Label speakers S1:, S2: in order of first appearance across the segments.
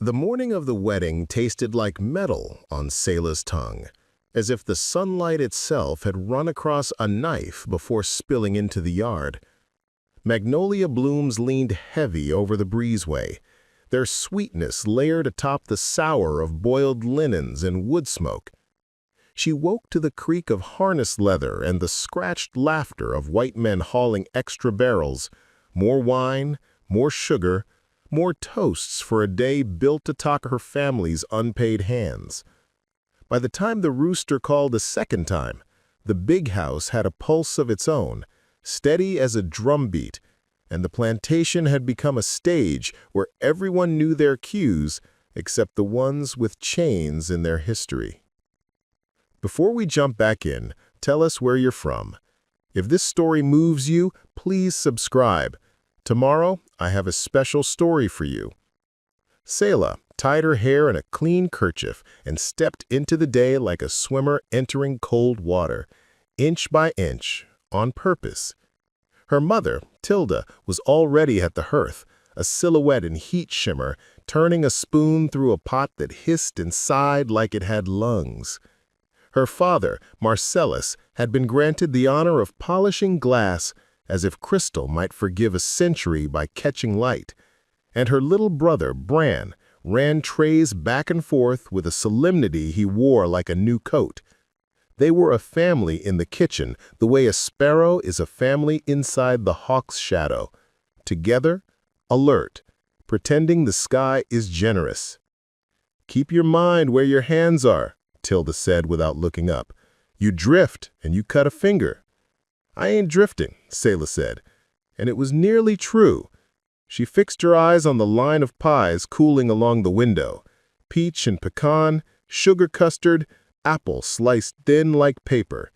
S1: The morning of the wedding tasted like metal on Selah's tongue, as if the sunlight itself had run across a knife before spilling into the yard. Magnolia blooms leaned heavy over the breezeway, their sweetness layered atop the sour of boiled linens and wood smoke. She woke to the creak of harness leather and the scratched laughter of white men hauling extra barrels, more wine, more sugar, more toasts for a day built atop her family's unpaid hands. By the time the rooster called a second time, the big house had a pulse of its own, steady as a drumbeat, and the plantation had become a stage where everyone knew their cues except the ones with chains in their history. Before we jump back in, tell us where you're from. If this story moves you, please subscribe. Tomorrow, I have a special story for you. Selah tied her hair in a clean kerchief and stepped into the day like a swimmer entering cold water, inch by inch, on purpose. Her mother, Tilda, was already at the hearth, a silhouette in heat shimmer, turning a spoon through a pot that hissed and sighed like it had lungs. Her father, Marcellus, had been granted the honor of polishing glass, as if crystal might forgive a century by catching light, and her little brother, Bran, ran trays back and forth with a solemnity he wore like a new coat. They were a family in the kitchen, the way a sparrow is a family inside the hawk's shadow, together, alert, pretending the sky is generous. "Keep your mind where your hands are," Tilda said without looking up. "You drift and you cut a finger." "I ain't drifting," Selah said, and it was nearly true. She fixed her eyes on the line of pies cooling along the window, peach and pecan, sugar custard, apple sliced thin like paper.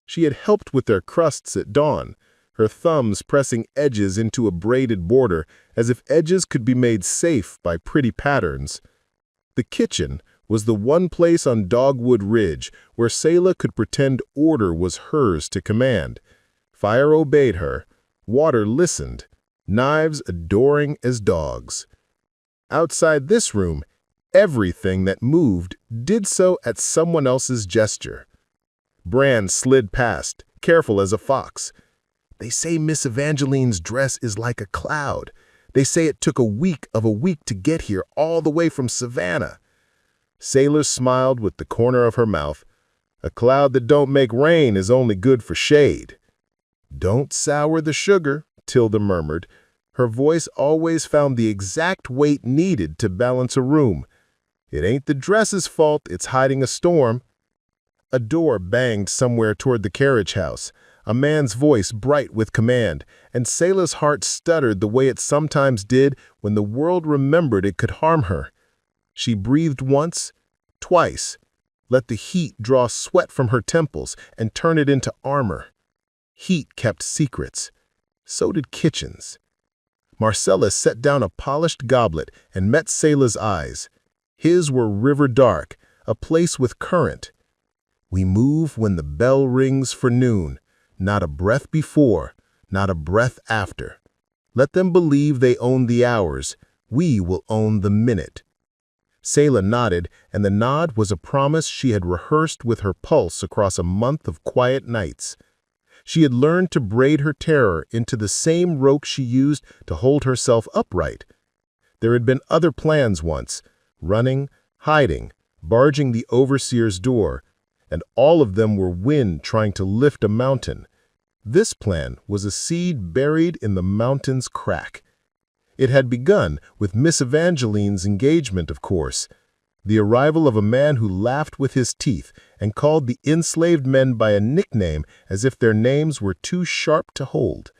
S1: She had helped with their crusts at dawn, her thumbs pressing edges into a braided border as if edges could be made safe by pretty patterns. The kitchen was the one place on Dogwood Ridge where Selah could pretend order was hers to command. Fire obeyed her, water listened, knives adoring as dogs. Outside this room, everything that moved did so at someone else's gesture. Bran slid past, careful as a fox. "They say Miss Evangeline's dress is like a cloud. They say it took a week to get here all the way from Savannah." Selah smiled with the corner of her mouth. "A cloud that don't make rain is only good for shade." "Don't sour the sugar," Tilda murmured. Her voice always found the exact weight needed to balance a room. "It ain't the dress's fault it's hiding a storm." A door banged somewhere toward the carriage house, a man's voice bright with command, and Selah's heart stuttered the way it sometimes did when the world remembered it could harm her. She breathed once, twice, let the heat draw sweat from her temples and turn it into armor. Heat kept secrets. So did kitchens. Marcellus set down a polished goblet and met Selah's eyes. His were river dark, a place with current. "We move when the bell rings for noon, not a breath before, not a breath after. Let them believe they own the hours, we will own the minute." Selah nodded, and the nod was a promise she had rehearsed with her pulse across a month of quiet nights. She had learned to braid her terror into the same rope she used to hold herself upright. There had been other plans once, running, hiding, barging the overseer's door, and all of them were wind trying to lift a mountain. This plan was a seed buried in the mountain's crack. It had begun with Miss Evangeline's engagement, of course, the arrival of a man who laughed with his teeth and called the enslaved men by a nickname as if their names were too sharp to hold.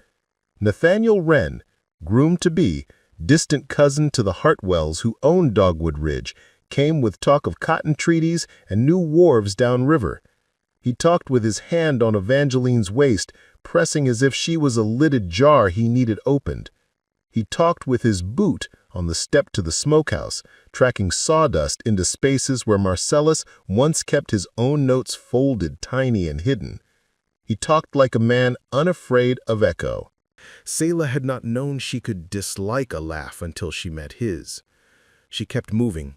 S1: Nathaniel Wren, groom-to-be, distant cousin to the Hartwells who owned Dogwood Ridge, came with talk of cotton treaties and new wharves downriver. He talked with his hand on Evangeline's waist, pressing as if she was a lidded jar he needed opened. He talked with his boot on the step to the smokehouse, tracking sawdust into spaces where Marcellus once kept his own notes folded tiny and hidden. He talked like a man unafraid of echo. Selah had not known she could dislike a laugh until she met his.
S2: She kept moving,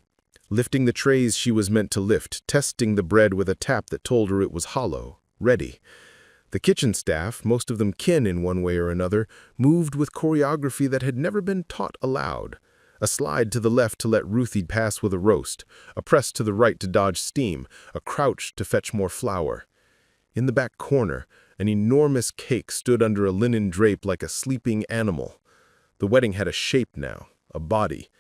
S2: lifting the trays she was meant to lift, testing the bread with a tap that told her it was hollow, ready. The kitchen staff, most of them kin in one way or another, moved with choreography that had never been taught aloud. A slide to the left to let Ruthie pass with a roast, a press to the right to dodge steam, a crouch to fetch more flour. In the back corner, an enormous cake stood under a linen drape like a sleeping animal. The wedding had a shape now, a body.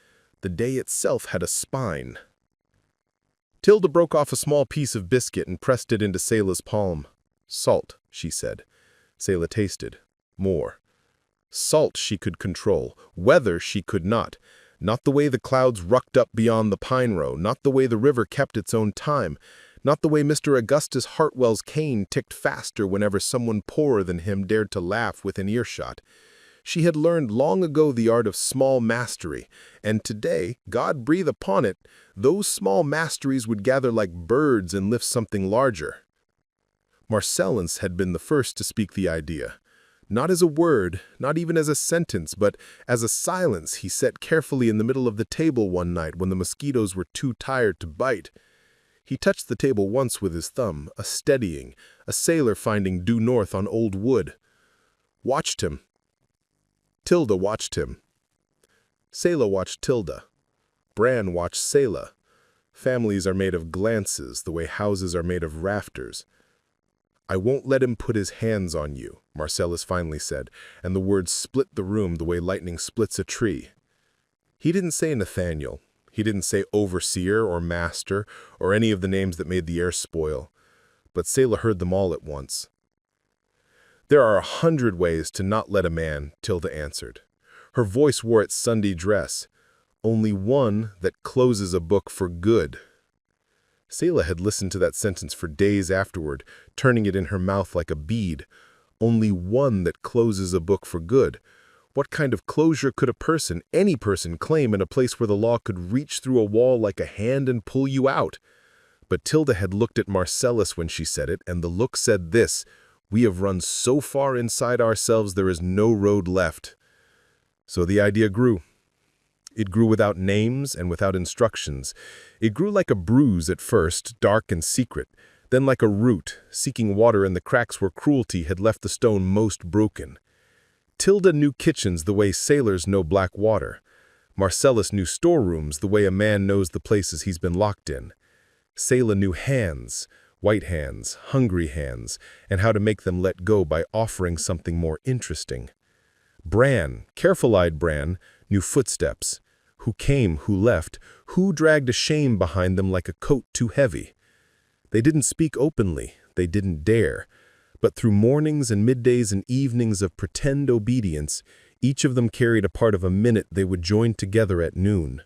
S2: The day itself had a spine. Tilda broke off a small piece of biscuit and pressed it into Selah's palm. "Salt," she said. Selah tasted. More. Salt she could control. Weather she could not. Not the way the clouds rucked up beyond the pine row, not the way the river kept its own time, not the way Mr. Augustus Hartwell's cane ticked faster whenever someone poorer than him dared to laugh within earshot. She had learned long ago the art of small mastery, and today, God breathe upon it, those small masteries would gather like birds and lift something larger. Marcellus had been the first to speak the idea. Not as a word, not even as a sentence, but as a silence he set carefully in the middle of the table one night when the mosquitoes were too tired to bite. He touched the table once with his thumb, a steadying, a sailor finding due north on old wood. Watched him. Tilda watched him. Selah watched Tilda. Bran watched Selah. Families are made of glances, the way houses are made of rafters. "I won't let him put his hands on you," Marcellus finally said, and the words split the room the way lightning splits a tree. He didn't say Nathaniel. He didn't say overseer or master or any of the names that made the air spoil. But Selah heard them all at once. "There are 100 ways to not let a man," Tilda answered. Her voice wore its Sunday dress. "Only one that closes a book for good." Selah had listened to that sentence for days afterward, turning it in her mouth like a bead. Only one that closes a book for good. What kind of closure could a person, any person, claim in a place where the law could reach through a wall like a hand and pull you out? But Tilda had looked at Marcellus when she said it, and the look said this: "We have run so far inside ourselves there is no road left." So the idea grew. It grew without names and without instructions. It grew like a bruise at first, dark and secret, then like a root, seeking water in the cracks where cruelty had left the stone most broken. Tilda knew kitchens the way sailors know black water. Marcellus knew storerooms the way a man knows the places he's been locked in. Selah knew hands, white hands, hungry hands, and how to make them let go by offering something more interesting. Bran, careful-eyed Bran, knew footsteps. Who came, who left, who dragged a shame behind them like a coat too heavy. They didn't speak openly, they didn't dare. But through mornings and middays and evenings of pretend obedience, each of them carried a part of a minute they would join together at noon.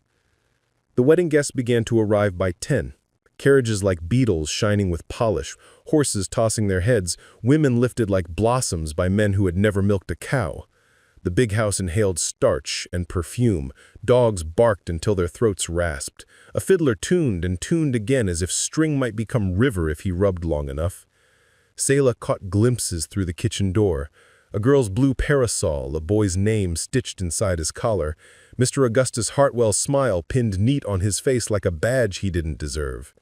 S2: The wedding guests began to arrive by 10. Carriages like beetles shining with polish, horses tossing their heads, women lifted like blossoms by men who had never milked a cow. The big house inhaled starch and perfume. Dogs barked until their throats rasped. A fiddler tuned and tuned again as if string might become river if he rubbed long enough. Selah caught glimpses through the kitchen door. A girl's blue parasol, a boy's name stitched inside his collar. Mr. Augustus Hartwell's smile pinned neat on his face like a badge he didn't deserve.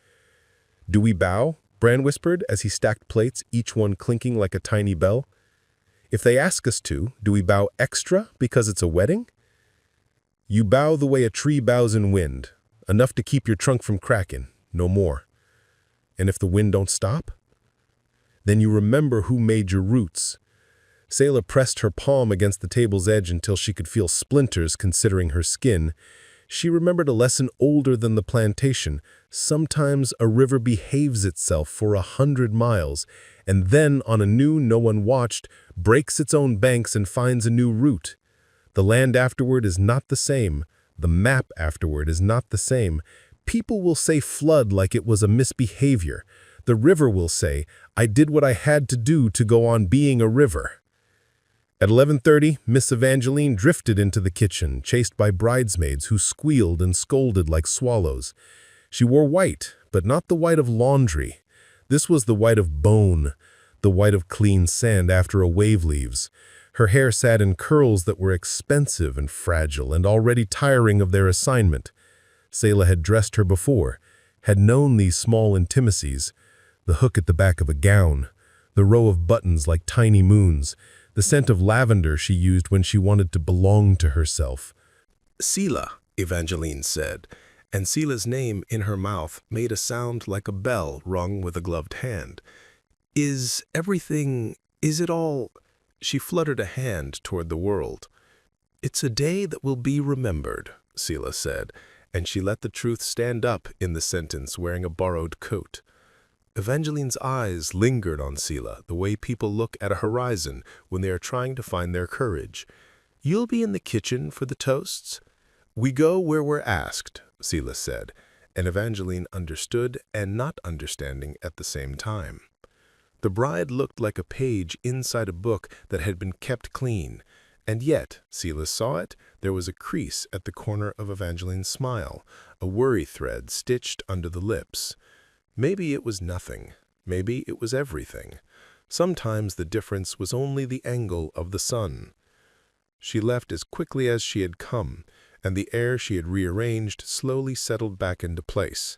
S2: "Do we bow?" Bran whispered as he stacked plates, each one clinking like a tiny bell. "If they ask us to, do we bow extra because it's a wedding?" "You bow the way a tree bows in wind, enough to keep your trunk from cracking, no more. And if the wind don't stop? Then you remember who made your roots." Selah pressed her palm against the table's edge until she could feel splinters considering her skin. She remembered a lesson older than the plantation. Sometimes a river behaves itself for 100 miles, and then, on a new no one watched, breaks its own banks and finds a new route. The land afterward is not the same. The map afterward is not the same. People will say flood like it was a misbehavior. The river will say, I did what I had to do to go on being a river. At 11:30, Miss Evangeline drifted into the kitchen, chased by bridesmaids who squealed and scolded like swallows. She wore white, but not the white of laundry. This was the white of bone, the white of clean sand after a wave leaves. Her hair sat in curls that were expensive and fragile and already tiring of their assignment. Selah had dressed her before, had known these small intimacies, the hook at the back of a gown, the row of buttons like tiny moons, the scent of lavender she used when she wanted to belong to herself.
S3: "Selah," Evangeline said, and Selah's name in her mouth made a sound like a bell rung with a gloved hand. Is it all—" She fluttered a hand toward the world. "It's a day that will be remembered," Selah said, and she let the truth stand up in the sentence, wearing a borrowed coat. Evangeline's eyes lingered on Selah, the way people look at a horizon when they are trying to find their courage. "You'll be in the kitchen for the toasts?" "We go where we're asked," Selah said, and Evangeline understood and not understanding at the same time. The bride looked like a page inside a book that had been kept clean, and yet, Selah saw it, there was a crease at the corner of Evangeline's smile, a worry thread stitched under the lips. Maybe it was nothing. Maybe it was everything. Sometimes the difference was only the angle of the sun. She left as quickly as she had come, and the air she had rearranged slowly settled back into place.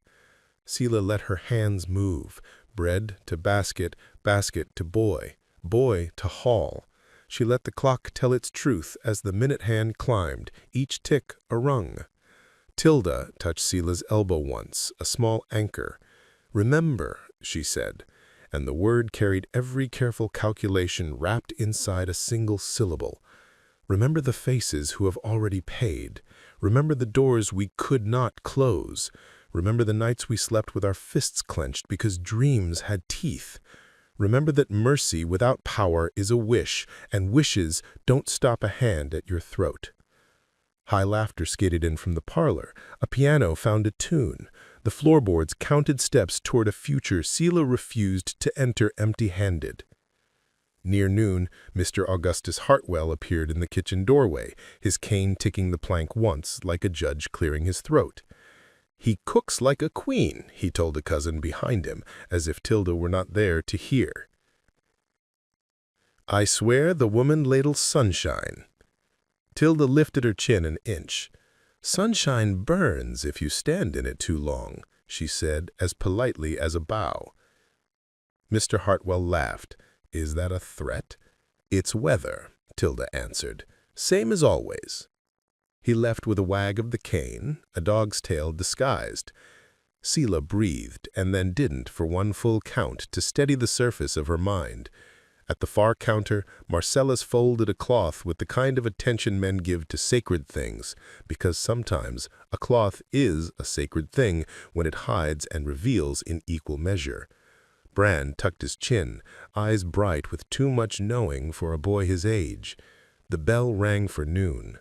S3: Selah let her hands move, bread to basket, basket to boy, boy to haul. She let the clock tell its truth as the minute hand climbed, each tick a rung. Tilda touched Selah's elbow once, a small anchor. "Remember," she said, and the word carried every careful calculation wrapped inside a single syllable. "Remember the faces who have already paid. Remember the doors we could not close. Remember the nights we slept with our fists clenched because dreams had teeth. Remember that mercy without power is a wish, and wishes don't stop a hand at your throat." High laughter skated in from the parlor. A piano found a tune. The floorboards counted steps toward a future Selah refused to enter empty-handed. Near noon, Mr. Augustus Hartwell appeared in the kitchen doorway, his cane ticking the plank once, like a judge clearing his throat. "He cooks like a queen," he told a cousin behind him, as if Tilda were not there to hear. "I swear the woman ladles sunshine." Tilda lifted her chin an inch. "Sunshine burns if you stand in it too long," she said, as politely as a bow. Mr. Hartwell laughed. "Is that a threat?" "It's weather," Tilda answered. "Same as always." He left with a wag of the cane, a dog's tail disguised. Selah breathed, and then didn't for one full count to steady the surface of her mind. At the far counter, Marcellus folded a cloth with the kind of attention men give to sacred things, because sometimes a cloth is a sacred thing when it hides and reveals in equal measure. Brand tucked his chin, eyes bright with too much knowing for a boy his age. The bell rang for noon.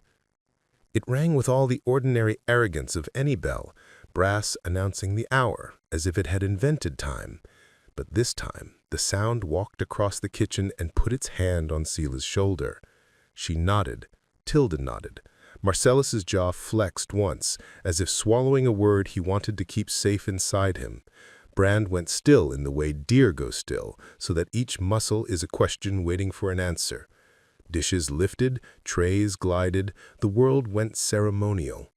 S3: It rang with all the ordinary arrogance of any bell, brass announcing the hour, as if it had invented time. But this time, the sound walked across the kitchen and put its hand on Selah's shoulder. She nodded. Tilda nodded. Marcellus's jaw flexed once, as if swallowing a word he wanted to keep safe inside him. Brand went still in the way deer go still, so that each muscle is a question waiting for an answer. Dishes lifted, trays glided, the world went ceremonial.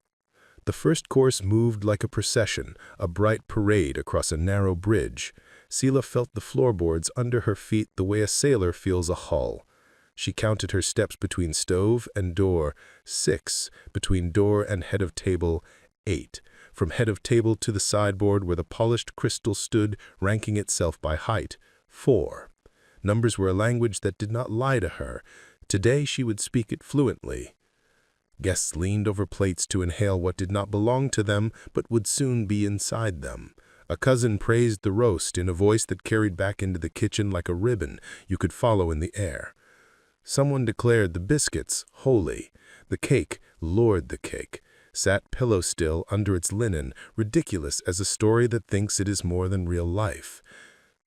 S3: The first course moved like a procession, a bright parade across a narrow bridge. Selah felt the floorboards under her feet the way a sailor feels a hull. She counted her steps between stove and door, 6, between door and head of table, 8, from head of table to the sideboard where the polished crystal stood, ranking itself by height, 4. Numbers were a language that did not lie to her. Today she would speak it fluently. Guests leaned over plates to inhale what did not belong to them, but would soon be inside them. A cousin praised the roast in a voice that carried back into the kitchen like a ribbon you could follow in the air. Someone declared the biscuits holy. The cake, Lord the cake, sat pillow-still under its linen, ridiculous as a story that thinks it is more than real life.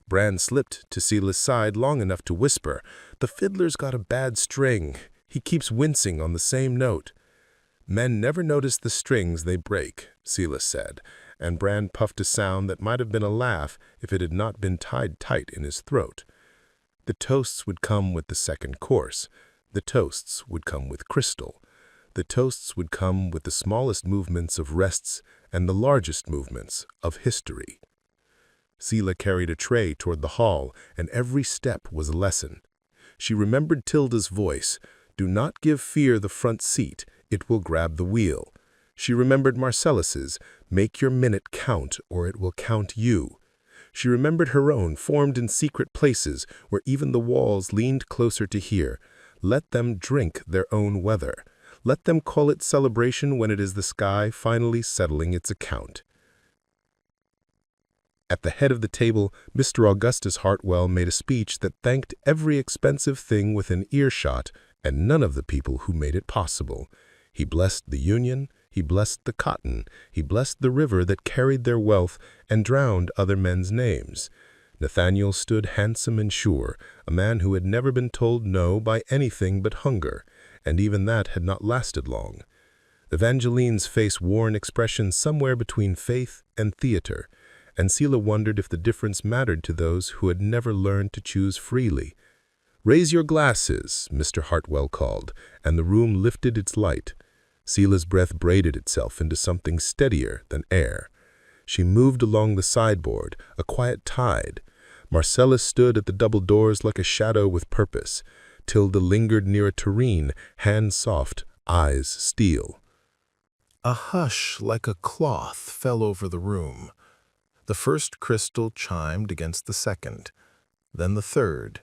S3: Brand slipped to Selah's side long enough to whisper, "The fiddler's got a bad string. He keeps wincing on the same note." "Men never notice the strings they break," Selah said, and Brand puffed a sound that might have been a laugh if it had not been tied tight in his throat. The toasts would come with the second course. The toasts would come with crystal. The toasts would come with the smallest movements of rests and the largest movements of history. Selah carried a tray toward the hall, and every step was a lesson. She remembered Tilda's voice, "Do not give fear the front seat, it will grab the wheel." She remembered Marcellus's, "Make your minute count, or it will count you." She remembered her own, formed in secret places, where even the walls leaned closer to hear. Let them drink their own weather. Let them call it celebration when it is the sky finally settling its account. At the head of the table, Mr. Augustus Hartwell made a speech that thanked every expensive thing within earshot and none of the people who made it possible. He blessed the Union, he blessed the cotton, he blessed the river that carried their wealth and drowned other men's names. Nathaniel stood handsome and sure, a man who had never been told no by anything but hunger, and even that had not lasted long. Evangeline's face wore an expression somewhere between faith and theater, and Selah wondered if the difference mattered to those who had never learned to choose freely. "Raise your glasses," Mr. Hartwell called, and the room lifted its light. Selah's breath braided itself into something steadier than air. She moved along the sideboard, a quiet tide. Marcellus stood at the double doors like a shadow with purpose. Tilda lingered near a tureen, hands soft, eyes steel. A hush like a cloth fell over the room. The first crystal chimed against the second, then the third.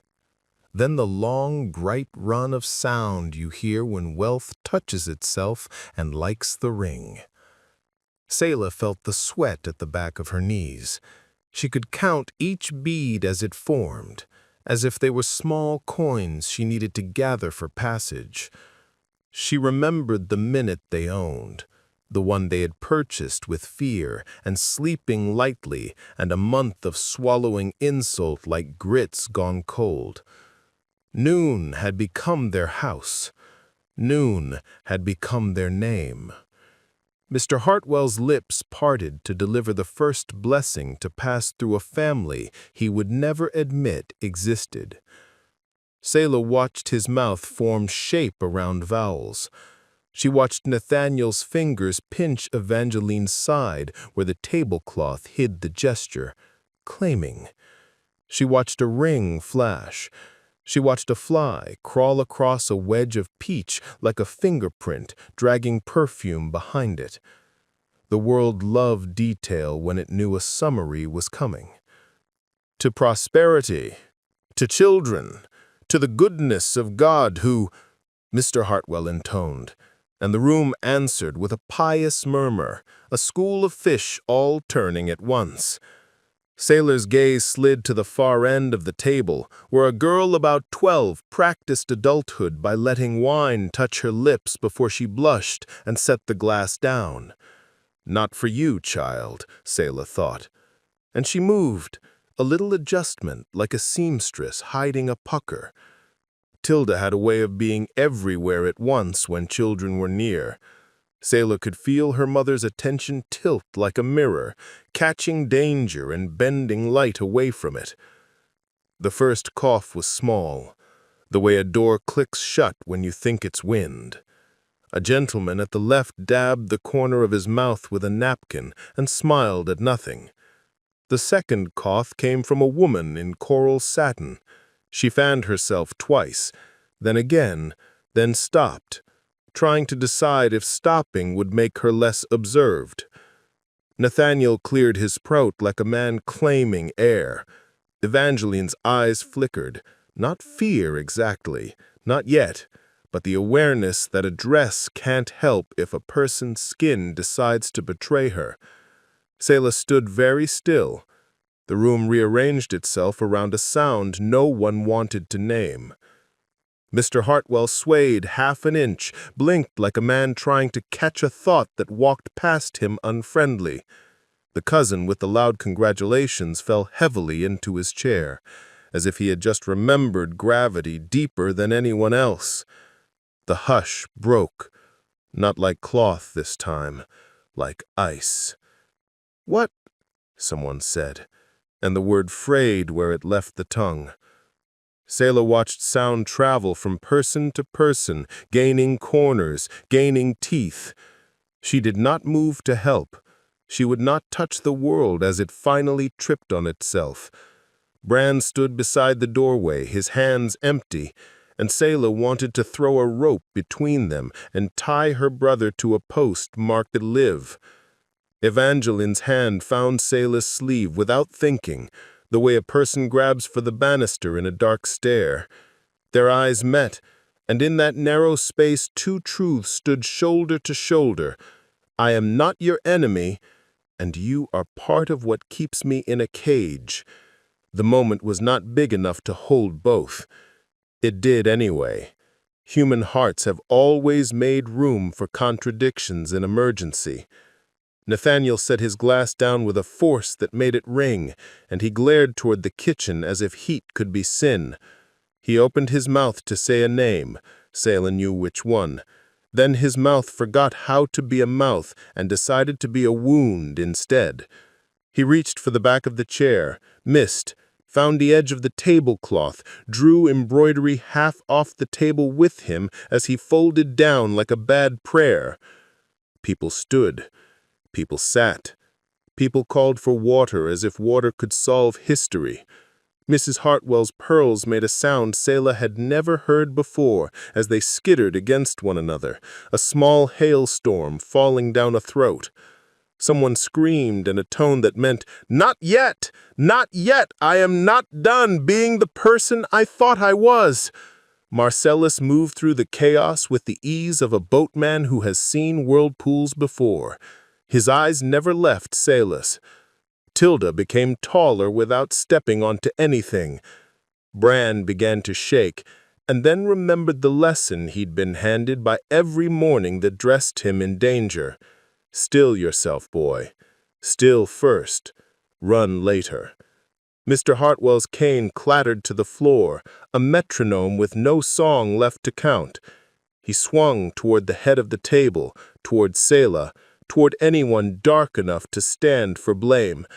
S3: Then the long, bright run of sound you hear when wealth touches itself and likes the ring. Selah felt the sweat at the back of her knees. She could count each bead as it formed, as if they were small coins she needed to gather for passage. She remembered the minute they owned, the one they had purchased with fear and sleeping lightly, and a month of swallowing insult like grits gone cold. Noon had become their house. Noon had become their name. Mr. Hartwell's lips parted to deliver the first blessing to pass through a family he would never admit existed. Selah watched his mouth form shape around vowels. She watched Nathaniel's fingers pinch Evangeline's side where the tablecloth hid the gesture, claiming. She watched a ring flash. She watched a fly crawl across a wedge of peach like a fingerprint, dragging perfume behind it. The world loved detail when it knew a summary was coming. To prosperity, to children, to the goodness of God who, Mr. Hartwell intoned, and the room answered with a pious murmur, a school of fish all turning at once. Selah's gaze slid to the far end of the table, where a girl about 12 practiced adulthood by letting wine touch her lips before she blushed and set the glass down. "Not for you, child," Selah thought. And she moved, a little adjustment like a seamstress hiding a pucker. Tilda had a way of being everywhere at once when children were near. Selah could feel her mother's attention tilt like a mirror, catching danger and bending light away from it. The first cough was small, the way a door clicks shut when you think it's wind. A gentleman at the left dabbed the corner of his mouth with a napkin and smiled at nothing. The second cough came from a woman in coral satin. She fanned herself twice, then again, then stopped, trying to decide if stopping would make her less observed. Nathaniel cleared his throat like a man claiming air. Evangeline's eyes flickered, not fear exactly, not yet, but the awareness that a dress can't help if a person's skin decides to betray her. Selah stood very still. The room rearranged itself around a sound no one wanted to name. Mr. Hartwell swayed half an inch, blinked like a man trying to catch a thought that walked past him unfriendly. The cousin with the loud congratulations fell heavily into his chair, as if he had just remembered gravity deeper than anyone else. The hush broke, not like cloth this time, like ice. "What?" someone said, and the word frayed where it left the tongue. Selah watched sound travel from person to person, gaining corners, gaining teeth. She did not move to help.
S2: She would not touch the world as it finally tripped on itself. Bran stood beside the doorway, his hands empty, and Selah wanted to throw a rope between them and tie her brother to a post marked "Live." Evangeline's hand found Selah's sleeve without thinking, the way a person grabs for the banister in a dark stair. Their eyes met, and in that narrow space two truths stood shoulder to shoulder. I am not your enemy, and you are part of what keeps me in a cage. The moment was not big enough to hold both. It did anyway. Human hearts have always made room for contradictions in emergency. Nathaniel set his glass down with a force that made it ring, and he glared toward the kitchen as if heat could be sin. He opened his mouth to say a name. Selah knew which one. Then his mouth forgot how to be a mouth and decided to be a wound instead. He reached for the back of the chair, missed, found the edge of the tablecloth, drew embroidery half off the table with him as he folded down like a bad prayer. People stood. People sat. People called for water as if water could solve history. Mrs. Hartwell's pearls made a sound Selah had never heard before as they skittered against one another, a small hailstorm falling down a throat. Someone screamed in a tone that meant, "Not yet! Not yet! I am not done being the person I thought I was!" Marcellus moved through the chaos with the ease of a boatman who has seen whirlpools before. His eyes never left Selah's. Tilda became taller without stepping onto anything. Bran began to shake, and then remembered the lesson he'd been handed by every morning that dressed him in danger. Still yourself, boy. Still first. Run later. Mr. Hartwell's cane clattered to the floor, a metronome with no song left to count. He swung toward the head of the table, toward Selah, toward anyone dark enough to stand for blame.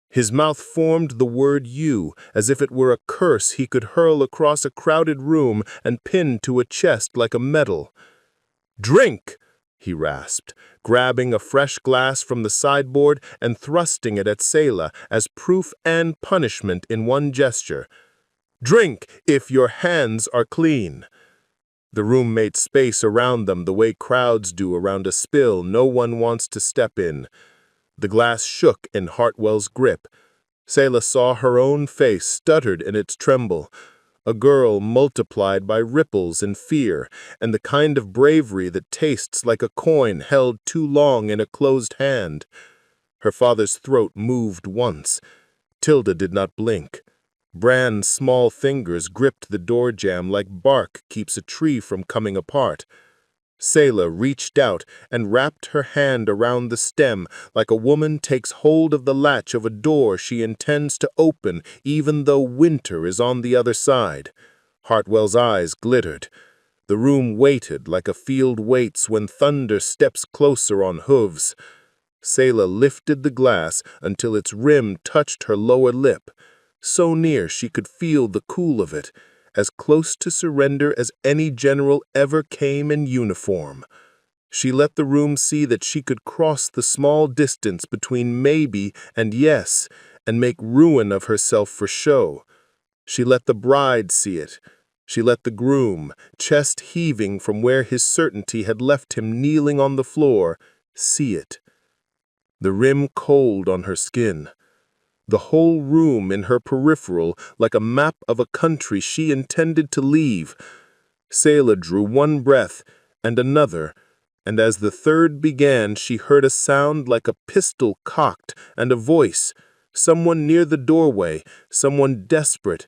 S2: His mouth formed the word "you," as if it were a curse he could hurl across a crowded room and pin to a chest like a medal. "Drink!" he rasped, grabbing a fresh glass from the sideboard and thrusting it at Selah as proof and punishment in one gesture. "Drink if your hands are clean." The room made space around them the way crowds do around a spill no one wants to step in. The glass shook in Hartwell's grip. Selah saw her own face stuttered in its tremble, a girl multiplied by ripples and fear, and the kind of bravery that tastes like a coin held too long in a closed hand. Her father's throat moved once. Tilda did not blink. Bran's small fingers gripped the door jamb like bark keeps a tree from coming apart. Selah reached out and wrapped her hand around the stem like a woman takes hold of the latch of a door she intends to open even though winter is on the other side. Hartwell's eyes glittered. The room waited like a field waits when thunder steps closer on hooves. Selah lifted the glass until its rim touched her lower lip. So near she could feel the cool of it, as close to surrender as any general ever came in uniform. She let the room see that she could cross the small distance between maybe and yes, and make ruin of herself for show. She let the bride see it. She let the groom, chest heaving from where his certainty had left him kneeling on the floor, see it. The rim cold on her skin. The whole room in her peripheral like a map of a country she intended to leave. Selah drew one breath and another, and as the third began she heard a sound like a pistol cocked and a voice, someone near the doorway, someone desperate,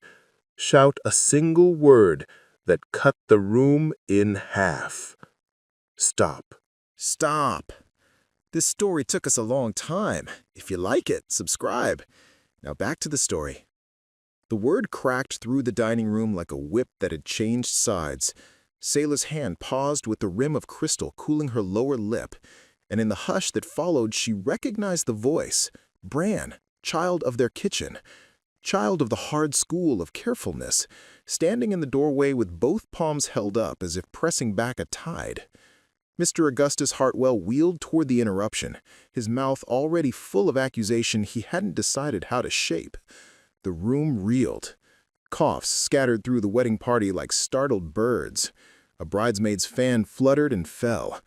S2: shout a single word that cut the room in half. Stop.
S4: Stop. This story took us a long time. If you like it, subscribe. Now back to the story. The word cracked through the dining room like a whip that had changed sides. Selah's hand paused with the rim of crystal cooling her lower lip, and in the hush that followed she recognized the voice. Bran, child of their kitchen, child of the hard school of carefulness, standing in the doorway with both palms held up as if pressing back a tide. Mr. Augustus Hartwell wheeled toward the interruption, his mouth already full of accusation he hadn't decided how to shape. The room reeled. Coughs scattered through the wedding party like startled birds. A bridesmaid's fan fluttered and fell.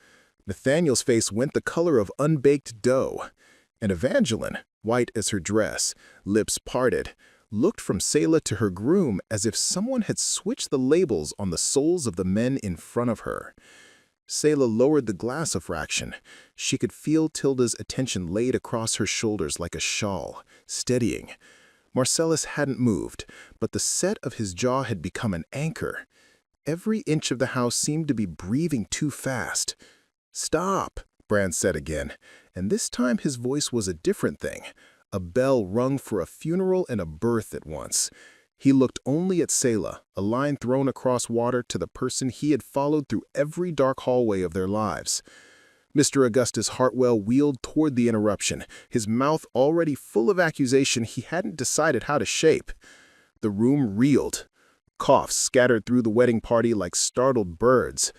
S4: Nathaniel's face went the color of unbaked dough. And Evangeline, white as her dress, lips parted, looked from Selah to her groom as if someone had switched the labels on the souls of the men in front of her. Selah lowered the glass a fraction. She could feel Tilda's attention laid across her shoulders like a shawl, steadying. Marcellus hadn't moved, but the set of his jaw had become an anchor. Every inch of the house seemed to be breathing too fast. "Stop," Brand said again, and this time his voice was a different thing. A bell rung for a funeral and a birth at once. He looked only at Selah, a line thrown across water to the person he had followed through every dark hallway of their lives. Mr. Augustus Hartwell wheeled toward the interruption, his mouth already full of accusation he hadn't decided how to shape. The room reeled. Coughs scattered through the wedding party like startled birds.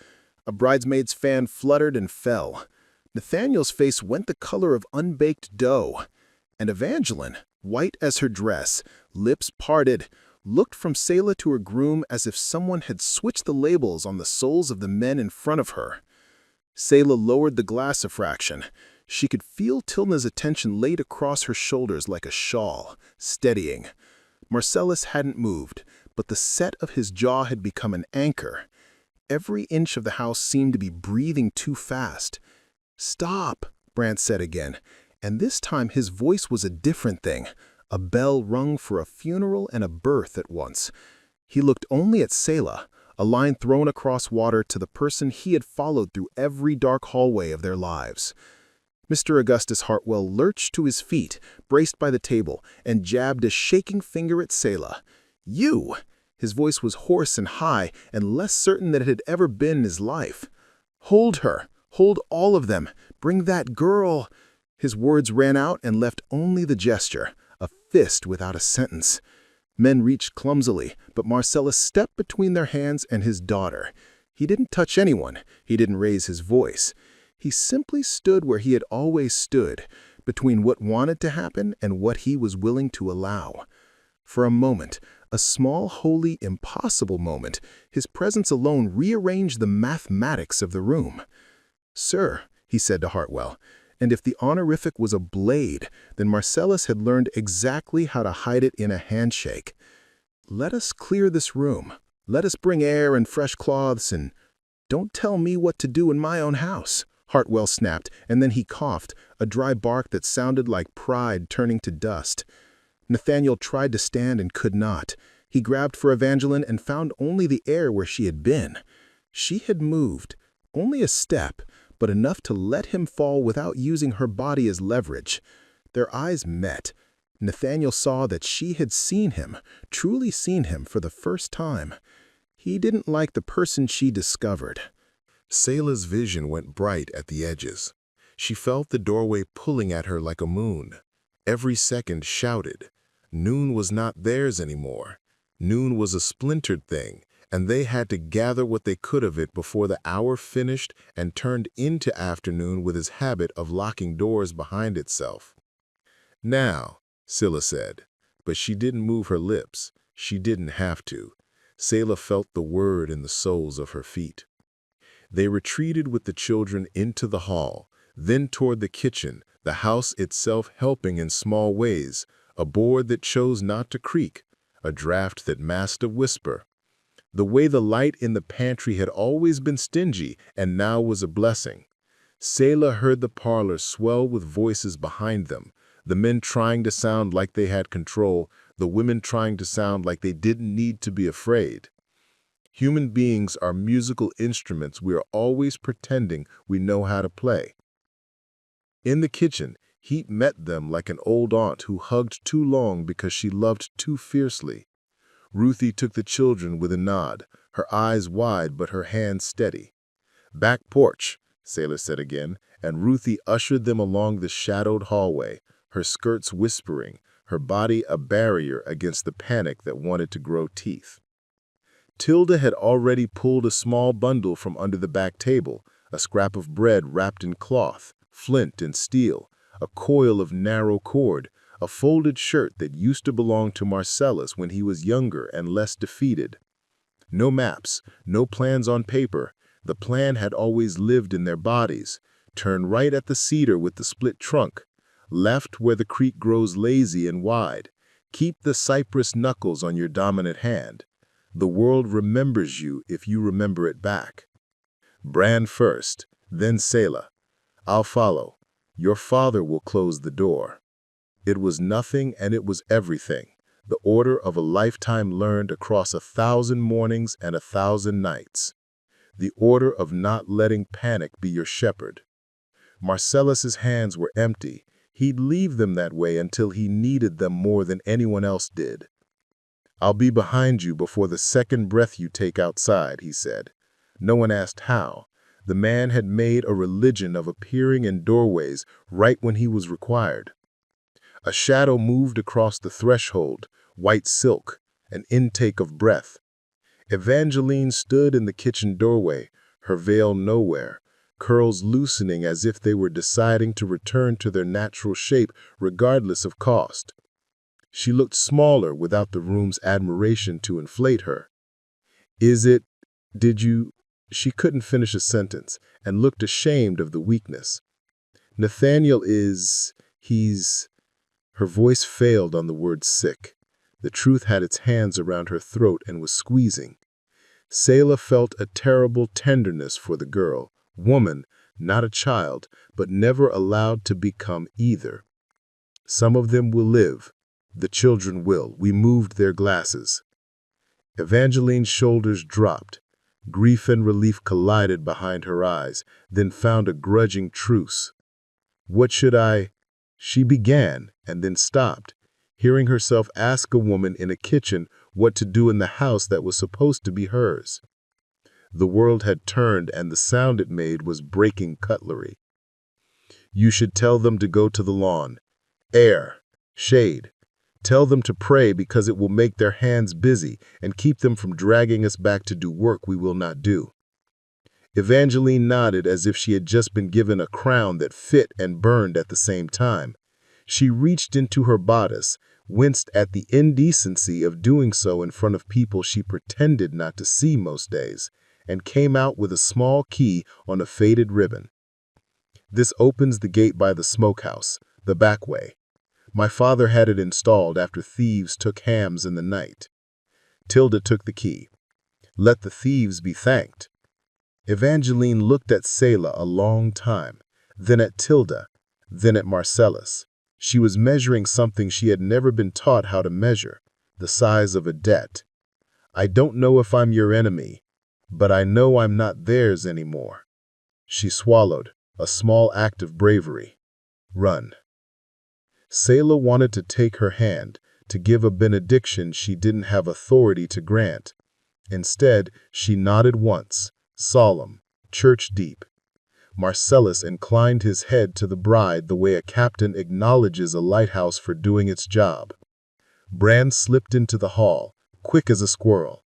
S4: A bridesmaid's fan fluttered and fell. Nathaniel's face went the color of unbaked dough. And Evangeline, white as her dress, lips parted, looked from Selah to her groom as if someone had switched the labels on the souls of the men in front of her. Selah lowered the glass a fraction. She could feel Tilda's attention laid across her shoulders like a shawl, steadying. Marcellus hadn't moved, but the set of his jaw had become an anchor. Every inch of the house seemed to be breathing too fast. "Stop," Brand said again, and this time his voice was a different thing. A bell rung for a funeral and a birth at once. He looked only at Selah, a line thrown across water to the person he had followed through every dark hallway of their lives. Mr. Augustus Hartwell lurched to his feet, braced by the table, and jabbed a shaking finger at Selah. "You!" His voice was hoarse and high, and less certain than it had ever been in his life. "Hold her! Hold all of them! Bring that girl!" His words ran out and left only the gesture, a fist without a sentence. Men reached clumsily, but Marcellus stepped between their hands and his daughter. He didn't touch anyone. He didn't raise his voice. He simply stood where he had always stood, between what wanted to happen and what he was willing to allow. For a moment, a small, wholly impossible moment, his presence alone rearranged the mathematics of the room. "Sir," he said to Hartwell, and if the honorific was a blade, then Marcellus had learned exactly how to hide it in a handshake. "Let us clear this room. Let us bring air and fresh cloths, and don't tell me what to do in my own house," Hartwell snapped, and then he coughed, a dry bark that sounded like pride turning to dust. Nathaniel tried to stand and could not. He grabbed for Evangeline and found only the air where she had been. She had moved, only a step, but enough to let him fall without using her body as leverage. Their eyes met. Nathaniel saw that she had seen him, truly seen him for the first time. He didn't like the person she discovered.
S3: Selah's vision went bright at the edges. She felt the doorway pulling at her like a moon. Every second shouted. Noon was not theirs anymore. Noon was a splintered thing, and they had to gather what they could of it before the hour finished and turned into afternoon with his habit of locking doors behind itself. "Now," Selah said, but she didn't move her lips. She didn't have to. Selah felt the word in the soles of her feet. They retreated with the children into the hall, then toward the kitchen, the house itself helping in small ways, a board that chose not to creak, a draft that masked a whisper. The way the light in the pantry had always been stingy and now was a blessing. Selah heard the parlor swell with voices behind them, the men trying to sound like they had control, the women trying to sound like they didn't need to be afraid. Human beings are musical instruments we are always pretending we know how to play. In the kitchen, heat met them like an old aunt who hugged too long because she loved too fiercely. Ruthie took the children with a nod, her eyes wide but her hands steady. "Back porch," Selah said again, and Ruthie ushered them along the shadowed hallway, her skirts whispering, her body a barrier against the panic that wanted to grow teeth. Tilda had already pulled a small bundle from under the back table,
S2: a scrap of bread wrapped in cloth, flint and steel, a coil of narrow cord, a folded shirt that used to belong to Marcellus when he was younger and less defeated. No maps, no plans on paper. The plan had always lived in their bodies. Turn right at the cedar with the split trunk. Left where the creek grows lazy and wide. Keep the cypress knuckles on your dominant hand. The world remembers you if you remember it back. Bran first, then Selah. I'll follow. Your father will close the door. It was nothing and it was everything. The order of a lifetime learned across 1,000 mornings and 1,000 nights. The order of not letting panic be your shepherd. Marcellus's hands were empty. He'd leave them that way until he needed them more than anyone else did. I'll be behind you before the second breath you take outside, he said. No one asked how. The man had made a religion of appearing in doorways right when he was required. A shadow moved across the threshold, white silk, an intake of breath. Evangeline stood in the kitchen doorway, her veil nowhere, curls loosening as if they were deciding to return to their natural shape regardless of cost. She looked smaller without the room's admiration to inflate her. Did you? She couldn't finish a sentence and looked ashamed of the weakness. Nathaniel he's... Her voice failed on the word sick. The truth had its hands around her throat and was squeezing. Selah felt a terrible tenderness for the girl, woman, not a child, but never allowed to become either. Some of them will live. The children will. We moved their glasses. Evangeline's shoulders dropped. Grief and relief collided behind her eyes, then found a grudging truce. What should I? She began, and then stopped, hearing herself ask a woman in a kitchen what to do in the house that was supposed to be hers. The world had turned, and the sound it made was breaking cutlery. You should tell them to go to the lawn. Air. Shade. Tell them to pray because it will make their hands busy and keep them from dragging us back to do work we will not do. Evangeline nodded as if she had just been given a crown that fit and burned at the same time. She reached into her bodice, winced at the indecency of doing so in front of people she pretended not to see most days, and came out with a small key on a faded ribbon. This opens the gate by the smokehouse, the back way. My father had it installed after thieves took hams in the night. Tilda took the key. Let the thieves be thanked. Evangeline looked at Selah a long time, then at Tilda, then at Marcellus. She was measuring something she had never been taught how to measure, the size of a debt. I don't know if I'm your enemy, but I know I'm not theirs anymore. She swallowed, a small act of bravery. Run. Selah wanted to take her hand, to give a benediction she didn't have authority to grant. Instead, she nodded once, solemn, church-deep. Marcellus inclined his head to the bride the way a captain acknowledges a lighthouse for doing its job. Bran slipped into the hall, quick as a squirrel.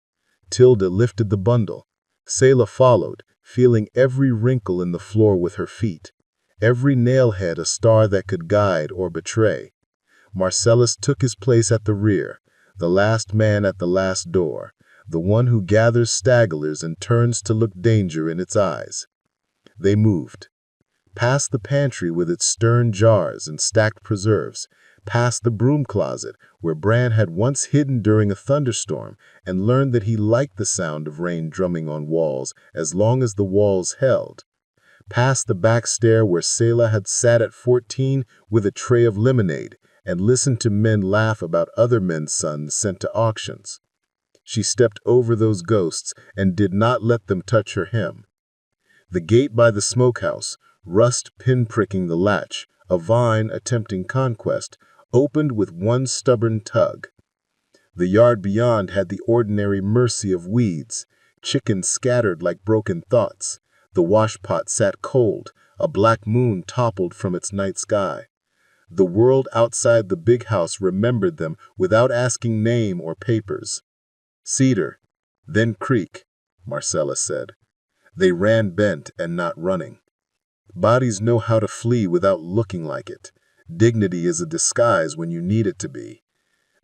S2: Tilda lifted the bundle. Selah followed, feeling every wrinkle in the floor with her feet. Every nailhead a star that could guide or betray. Marcellus took his place at the rear, the last man at the last door, the one who gathers staggerers and turns to look danger in its eyes. They moved. Past the pantry with its stern jars and stacked preserves, past the broom closet where Bran had once hidden during a thunderstorm and learned that he liked the sound of rain drumming on walls as long as the walls held. Past the back stair where Selah had sat at 14 with a tray of lemonade and listened to men laugh about other men's sons sent to auctions. She stepped over those ghosts and did not let them touch her hem. The gate by the smokehouse, rust pinpricking the latch, a vine attempting conquest, opened with one stubborn tug. The yard beyond had the ordinary mercy of weeds, chickens scattered like broken thoughts. The washpot sat cold, a black moon toppled from its night sky. The world outside the big house remembered them without asking name or papers. Cedar, then creek, Marcellus said.
S3: They ran bent and not running. Bodies know how to flee without looking like it. Dignity is a disguise when you need it to be.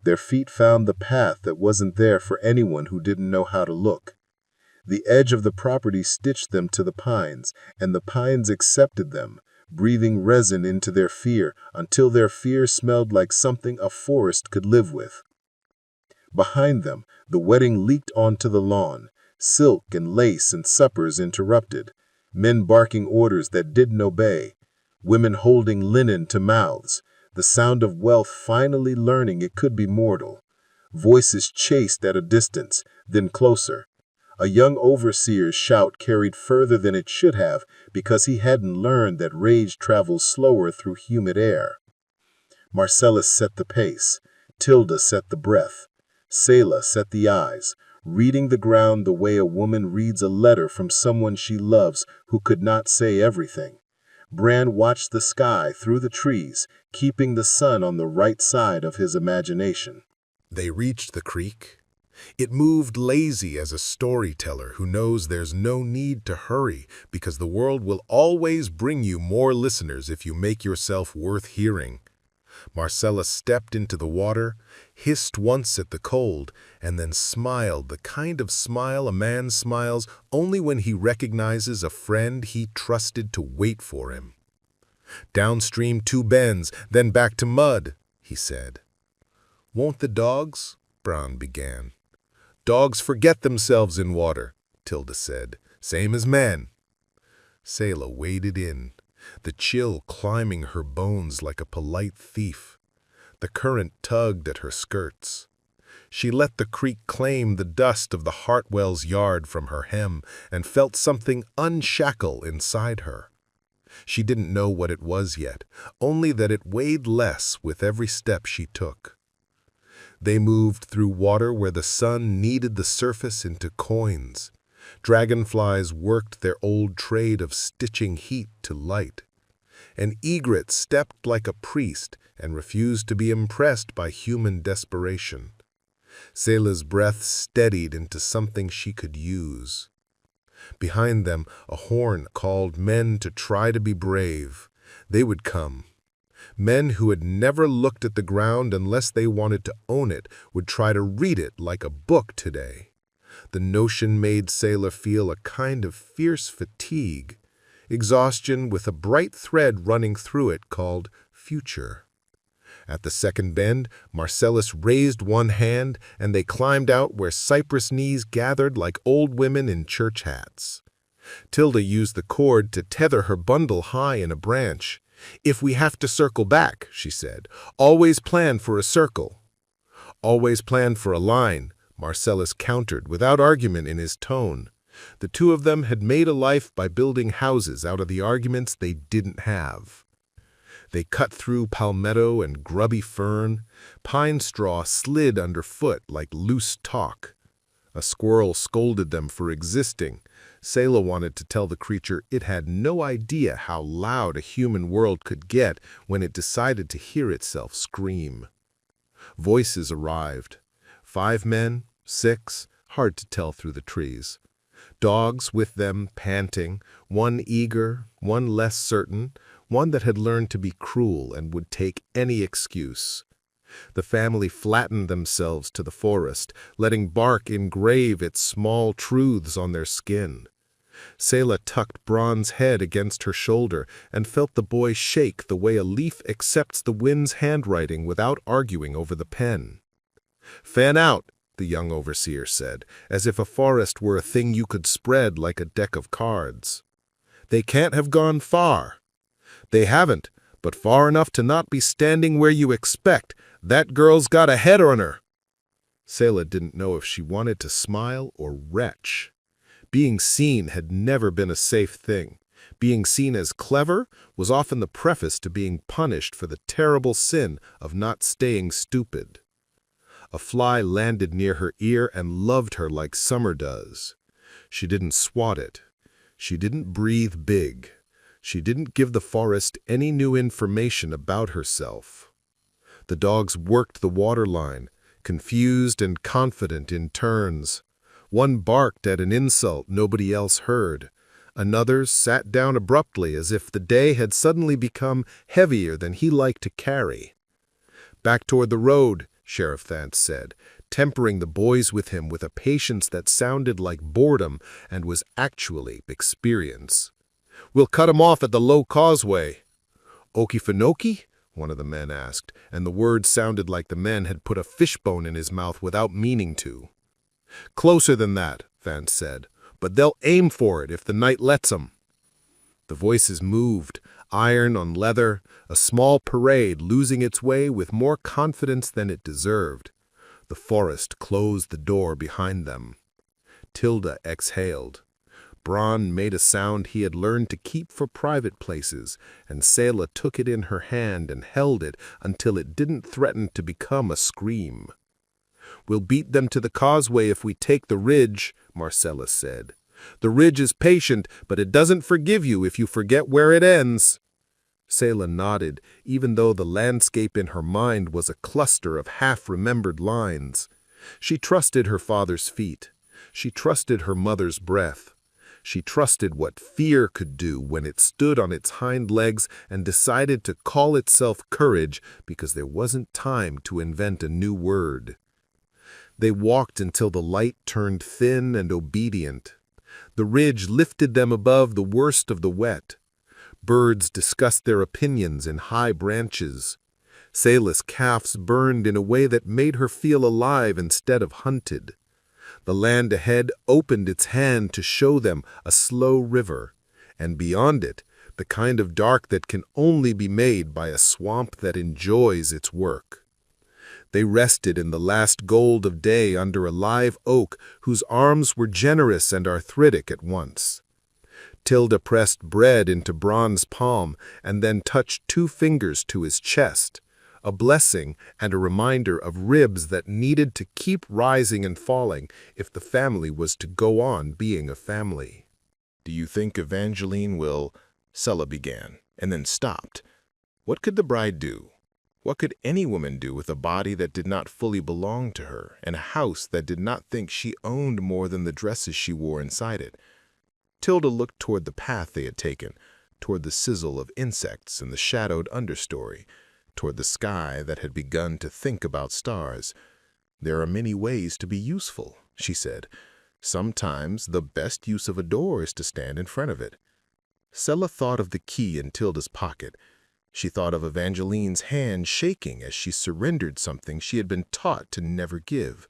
S3: Their feet found the path that wasn't there for anyone who didn't know how to look. The edge of the property stitched them to the pines, and the pines accepted them, breathing resin into their fear until their fear smelled like something a forest could live with. Behind them, the wedding leaked onto the lawn, silk and lace and suppers interrupted, men barking orders that didn't obey, women holding linen to mouths, the sound of wealth finally learning it could be mortal, voices chased at a distance, then closer. A young overseer's shout carried further than it should have because he hadn't learned that rage travels slower through humid air. Marcellus set the pace, Tilda set the breath, Selah set the eyes, reading the ground the way a woman reads a letter from someone she loves who could not say everything. Bran watched the sky through the trees, keeping the sun on the right side of his imagination.
S2: They reached the creek. It moved lazy as a storyteller who knows there's no need to hurry because the world will always bring you more listeners if you make yourself worth hearing. Marcellus stepped into the water, hissed once at the cold, and then smiled the kind of smile a man smiles only when he recognizes a friend he trusted to wait for him. "Downstream 2 bends, then back to mud," he said. "Won't the dogs?" Bran began. "Dogs forget themselves in water," Tilda said, "same as men." Selah waded in, the chill climbing her bones like a polite thief. The current tugged at her skirts. She let the creek claim the dust of the Hartwell's yard from her hem and felt something unshackle inside her. She didn't know what it was yet, only that it weighed less with every step she took. They moved through water where the sun kneaded the surface into coins. Dragonflies worked their old trade of stitching heat to light. An egret stepped like a priest and refused to be impressed by human desperation. Selah's breath steadied into something she could use. Behind them, a horn called men to try to be brave. They would come. Men who had never looked at the ground unless they wanted to own it would try to read it like a book today. The notion made Selah feel a kind of fierce fatigue, exhaustion with a bright thread running through it called future. At the second bend, Marcellus raised one hand, and they climbed out where cypress knees gathered like old women in church hats. Tilda used the cord to tether her bundle high in a branch. "If we have to circle back," she said, "always plan for a circle." "Always plan for a line," Marcellus countered without argument in his tone. The two of them had made a life by building houses out of the arguments they didn't have. They cut through palmetto and grubby fern. Pine straw slid underfoot like loose talk. A squirrel scolded them for existing. Selah wanted to tell the creature it had no idea how loud a human world could get when it decided to hear itself scream. Voices arrived. 5 men, 6, hard to tell through the trees. Dogs with them, panting, one eager, one less certain, one that had learned to be cruel and would take any excuse. The family flattened themselves to the forest, letting bark engrave its small truths on their skin. Selah tucked Bran's head against her shoulder and felt the boy shake the way a leaf accepts the wind's handwriting without arguing over the pen. "Fan out," the young overseer said, as if a forest were a thing you could spread like a deck of cards. "They can't have gone far." "They haven't, but far enough to not be standing where you expect. That girl's got a head on her." Selah didn't know if she wanted to smile or retch. Being seen had never been a safe thing. Being seen as clever was often the preface to being punished for the terrible sin of not staying stupid. A fly landed near her ear and loved her like summer does. She didn't swat it. She didn't breathe big. She didn't give the forest any new information about herself. The dogs worked the waterline, confused and confident in turns. One barked at an insult nobody else heard. Another sat down abruptly as if the day had suddenly become heavier than he liked to carry. "Back toward the road," Sheriff Vance said, tempering the boys with him with a patience that sounded like boredom and was actually experience. "We'll cut 'em off at the low causeway." "Okefenokee?" one of the men asked, and the word sounded like the men had put a fishbone in his mouth without meaning to. "Closer than that," Vance said, "but they'll aim for it if the night lets 'em." The voices moved, iron on leather, a small parade losing its way with more confidence than it deserved. The forest closed the door behind them. Tilda exhaled. Bron made a sound he had learned to keep for private places, and Selah took it in her hand and held it until it didn't threaten to become a scream. "We'll beat them to the causeway if we take the ridge," Marcella said. "The ridge is patient, but it doesn't forgive you if you forget where it ends." Selah nodded, even though the landscape in her mind was a cluster of half-remembered lines. She trusted her father's feet. She trusted her mother's breath. She trusted what fear could do when it stood on its hind legs and decided to call itself courage because there wasn't time to invent a new word. They walked until the light turned thin and obedient. The ridge lifted them above the worst of the wet. Birds discussed their opinions in high branches. Selah's calves burned in a way that made her feel alive instead of hunted. The land ahead opened its hand to show them a slow river, and beyond it, the kind of dark that can only be made by a swamp that enjoys its work. They rested in the last gold of day under a live oak whose arms were generous and arthritic at once. Tilda pressed bread into Bron's palm and then touched 2 fingers to his chest, a blessing and a reminder of ribs that needed to keep rising and falling if the family was to go on being a family.
S4: "Do you think Evangeline will—" Selah began, and then stopped. What could the bride do? What could any woman do with a body that did not fully belong to her, and a house that did not think she owned more than the dresses she wore inside it? Tilda looked toward the path they had taken, toward the sizzle of insects in the shadowed understory, toward the sky that had begun to think about stars. "There are many ways to be useful," she said. "Sometimes the best use of a door is to stand in front of it." Selah thought of the key in Tilda's pocket. She thought of Evangeline's hand shaking as she surrendered something she had been taught to never give.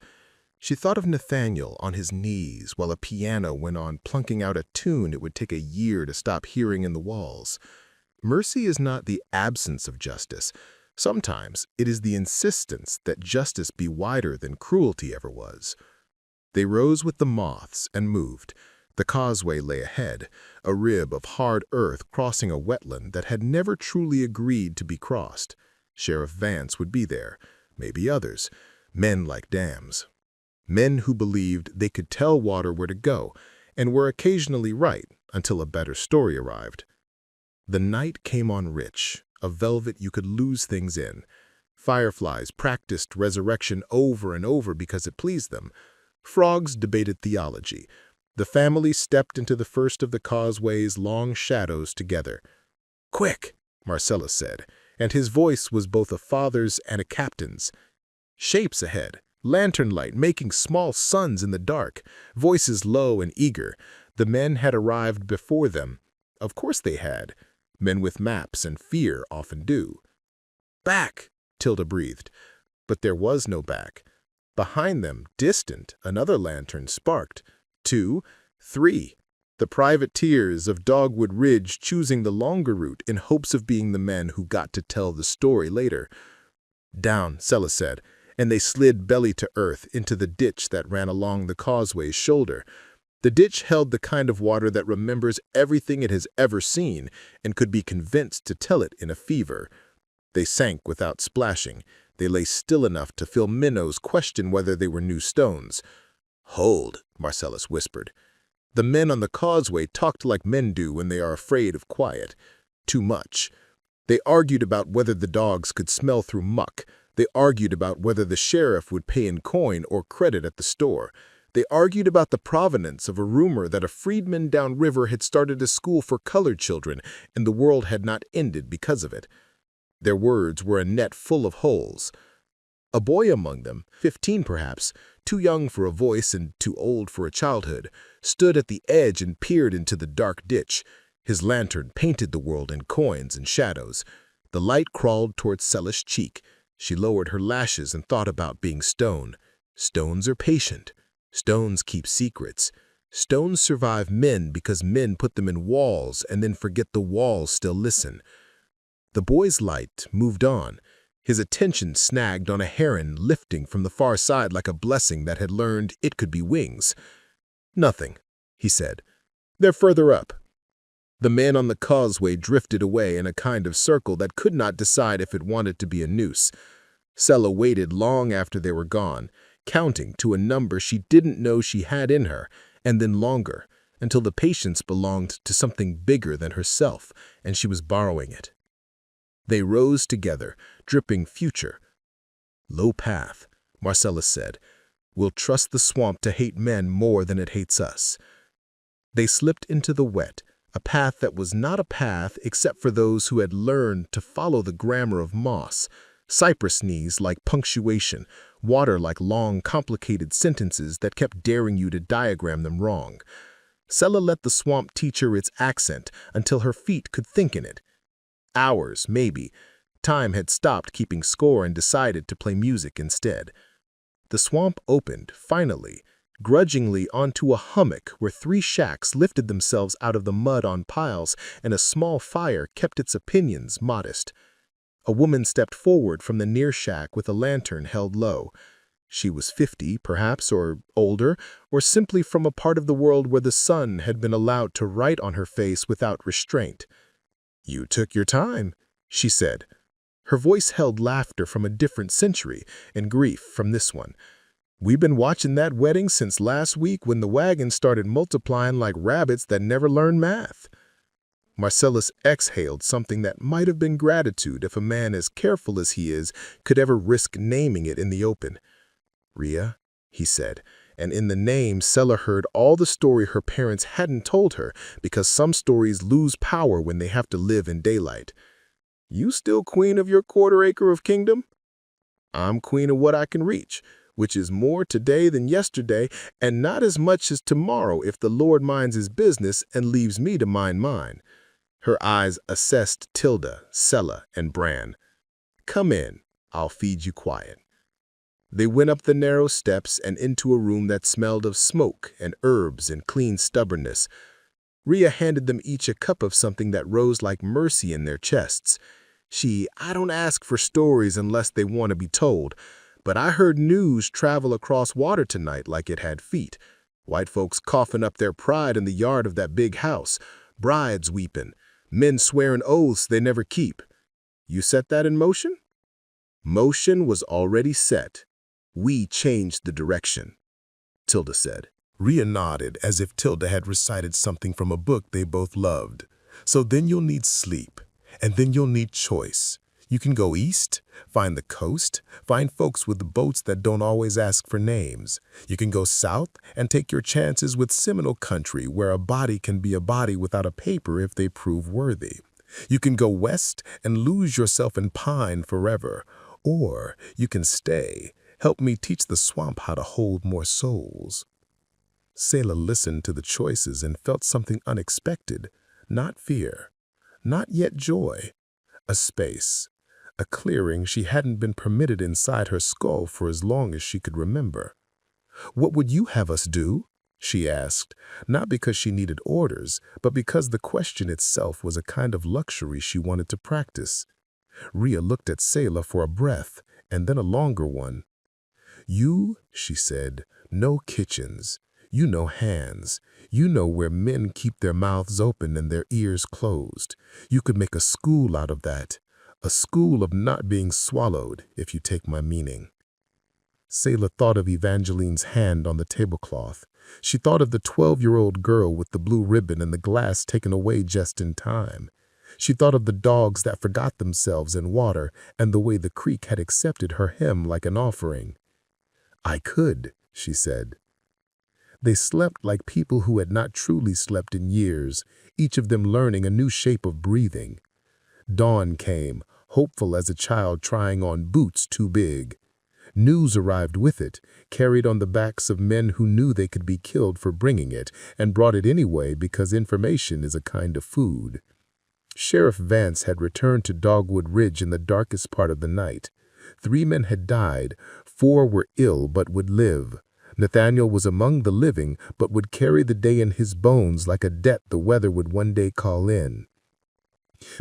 S4: She thought of Nathaniel on his knees while a piano went on plunking out a tune it would take a year to stop hearing in the walls. Mercy is not the absence of justice. Sometimes it is the insistence that justice be wider than cruelty ever was. They rose with the moths and moved. The causeway lay ahead, a rib of hard earth crossing a wetland that had never truly agreed to be crossed. Sheriff Vance would be there, maybe others, men like dams. Men who believed they could tell water where to go, and were occasionally right until a better story arrived. The night came on rich, a velvet you could lose things in. Fireflies practiced resurrection over and over because it pleased them. Frogs debated theology. The family stepped into the first of the causeway's long shadows together. "Quick," Marcella said, and his voice was both a father's and a captain's. Shapes ahead, lantern light making small suns in the dark, voices low and eager. The men had arrived before them. Of course they had. Men with maps and fear often do. "Back," Tilda breathed. But there was no back. Behind them, distant, another lantern sparked. 2, 3. The privateers of Dogwood Ridge choosing the longer route in hopes of being the men who got to tell the story later. "Down," Selah said, and they slid belly to earth into the ditch that ran along the causeway's shoulder. The ditch held the kind of water that remembers everything it has ever seen and could be convinced to tell it in a fever. They sank without splashing. They lay still enough to feel minnows question whether they were new stones. "Hold," Marcellus whispered. The men on the causeway talked like men do when they are afraid of quiet. Too much. They argued about whether the dogs could smell through muck. They argued about whether the sheriff would pay in coin or credit at the store.
S2: They argued about the provenance of a rumor that a freedman downriver had started a school for colored children, and the world had not ended because of it. Their words were a net full of holes. A boy among them, 15 perhaps, too young for a voice and too old for a childhood, stood at the edge and peered into the dark ditch. His lantern painted the world in coins and shadows. The light crawled towards Sella's cheek. She lowered her lashes and thought about being stone. Stones are patient. Stones keep secrets. Stones survive men because men put them in walls and then forget the walls still listen. The boy's light moved on. His attention snagged on a heron lifting from the far side like a blessing that had learned it could be wings. "Nothing," he said. "They're further up." The men on the causeway drifted away in a kind of circle that could not decide if it wanted to be a noose. Sella waited long after they were gone, counting to a number she didn't know she had in her, and then longer, until the patience belonged to something bigger than herself, and she was borrowing it. They rose together, dripping future. "Low path," Marcellus said. "We'll trust the swamp to hate men more than it hates us." They slipped into the wet, a path that was not a path except for those who had learned to follow the grammar of moss, cypress knees like punctuation, water like long, complicated sentences that kept daring you to diagram them wrong. Sella let the swamp teach her its accent until her feet could think in it. Hours, maybe. Time had stopped keeping score and decided to play music instead. The swamp opened, finally, grudgingly onto a hummock where 3 shacks lifted themselves out of the mud on piles and a small fire kept its opinions modest. A woman stepped forward from the near shack with a lantern held low. She was 50, perhaps, or older, or simply from a part of the world where the sun had been allowed to write on her face without restraint. "You took your time," she said. Her voice held laughter from a different century and grief from this one. "We've been watching that wedding since last week when the wagons started multiplying like rabbits that never learned math." Marcellus exhaled something that might have been gratitude if a man as careful as he is could ever risk naming it in the open. "Rhea," he said, and in the name Sella heard all the story her parents hadn't told her, because some stories lose power when they have to live in daylight. "You still queen of your quarter-acre of kingdom?" "I'm queen of what I can reach, which is more today than yesterday, and not as much as tomorrow if the Lord minds his business and leaves me to mind mine." Her eyes assessed Tilda, Sella, and Bran. "Come in. I'll feed you quiet." They went up the narrow steps and into a room that smelled of smoke and herbs and clean stubbornness. Rhea handed them each a cup of something that rose like mercy in their chests. "I don't ask for stories unless they want to be told, but I heard news travel across water tonight like it had feet. White folks coughing up their pride in the yard of that big house, brides weeping, men swearing oaths they never keep. You set that in motion?" "Motion was already set. We changed the direction," Tilda said.
S3: Rhea nodded as if Tilda had recited something from a book they both loved. "So then you'll need sleep, and then you'll need choice. You can go east, find the coast, find folks with the boats that don't always ask for names. You can go south and take your chances with Seminole country where a body can be a body without a paper if they prove worthy. You can go west and lose yourself in pine forever. Or you can stay. Help me teach the swamp how to hold more souls." Selah listened to the choices and felt something unexpected, not fear, not yet joy, a space, a clearing she hadn't been permitted inside her skull for as long as she could remember. "What would you have us do?" she asked, not because she needed orders, but because the question itself was a kind of luxury she wanted to practice. Rhea looked at Selah for a breath, and then a longer one. "You," she said, "know kitchens. You know hands. You know where men keep their mouths open and their ears closed. You could make a school out of that. A school of not being swallowed, if you take my meaning." Selah thought of Evangeline's hand on the tablecloth. She thought of the 12-year-old girl with the blue ribbon and the glass taken away just in time. She thought of the dogs that forgot themselves in water and the way the creek had accepted her hymn like an offering. "I could," she said. They slept like people who had not truly slept in years, each of them learning a new shape of breathing. Dawn came, hopeful as a child trying on boots too big. News arrived with it, carried on the backs of men who knew they could be killed for bringing it, and brought it anyway because information is a kind of food. Sheriff Vance had returned to Dogwood Ridge in the darkest part of the night. 3 men had died, 4 were ill but would live. Nathaniel was among the living but would carry the day in his bones like a debt the weather would one day call in.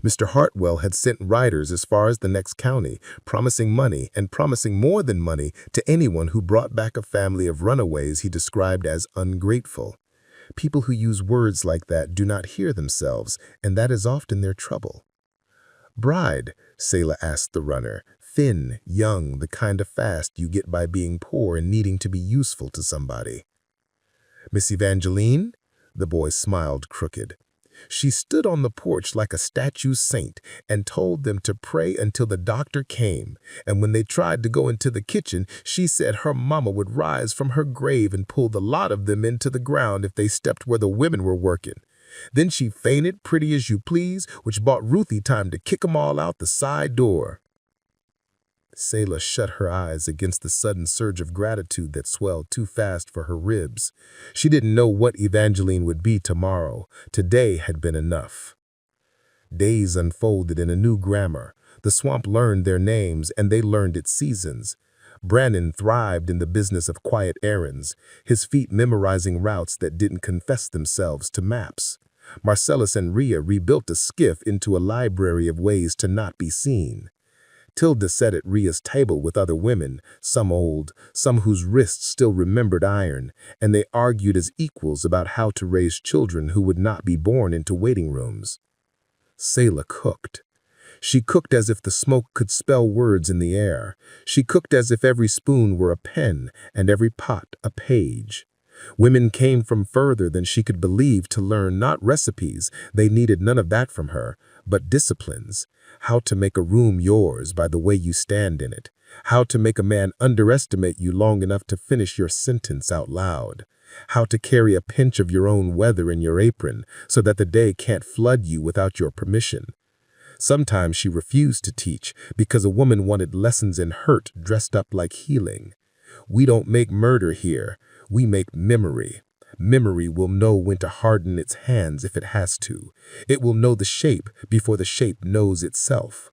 S3: Mr. Hartwell had sent riders as far as the next county, promising money and promising more than money to anyone who brought back a family of runaways he described as ungrateful. People who use words like that do not hear themselves, and that is often their trouble. "Bride," Selah asked the runner, thin, young, the kind of fast you get by being poor and needing to be useful to somebody. "Miss Evangeline?" The boy smiled crooked. She stood on the porch like a statue saint and told them to pray until the doctor came, and when they tried to go into the kitchen, she said her mama would rise from her grave and pull the lot of them into the ground if they stepped where the women were working. Then she fainted, pretty as you please, which bought Ruthie time to kick 'em all out the side door. Selah shut her eyes against the sudden surge of gratitude that swelled too fast for her ribs. She didn't know what Evangeline would be tomorrow. Today had been enough. Days unfolded in a new grammar. The swamp learned their names, and they learned its seasons. Brannon thrived in the business of quiet errands, his feet memorizing routes that didn't confess themselves to maps. Marcellus and Rhea rebuilt a skiff into a library of ways to not be seen. Tilda sat at Rhea's table with other women, some old, some whose wrists still remembered iron, and they argued as equals about how to raise children who would not be born into waiting rooms. Selah cooked. She cooked as if the smoke could spell words in the air. She cooked as if every spoon were a pen and every pot a page. Women came from further than she could believe to learn not recipes, they needed none of that from her, but disciplines. How to make a room yours by the way you stand in it. How to make a man underestimate you long enough to finish your sentence out loud. How to carry a pinch of your own weather in your apron so that the day can't flood you without your permission. Sometimes she refused to teach because a woman wanted lessons in hurt dressed up like healing. We don't make murder here. We make memory. Memory will know when to harden its hands if it has to. It will know the shape before the shape knows itself.